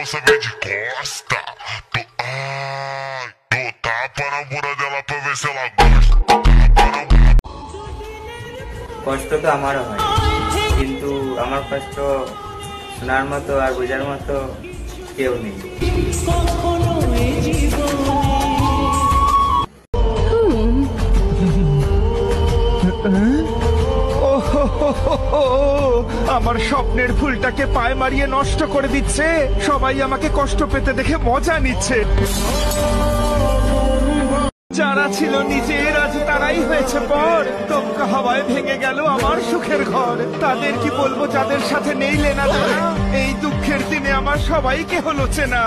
moça vem de costa. Tu tapa na bunda dela pra ver se ela gosta. কষ্ট তো আমারও হয়, কিন্তু আমার কষ্ট শোনার মতো আর বোঝার মতো কেউ নেই। আমার স্বপ্নের ফুলটাকে পায়ে মারিয়ে নষ্ট করে দিচ্ছে। সবাই আমাকে কষ্ট পেতে দেখে মজা নিচ্ছে। যারা ছিল নিজের আজ তারাই হয়েছে পর। দমকা হাওয়ায় ভেঙে গেল আমার সুখের ঘর। তাদের কি বলবো যাদের সাথে নেই লেনা দেনা? এই দুঃখের দিনে আমার সবাইকে হলো চেনা।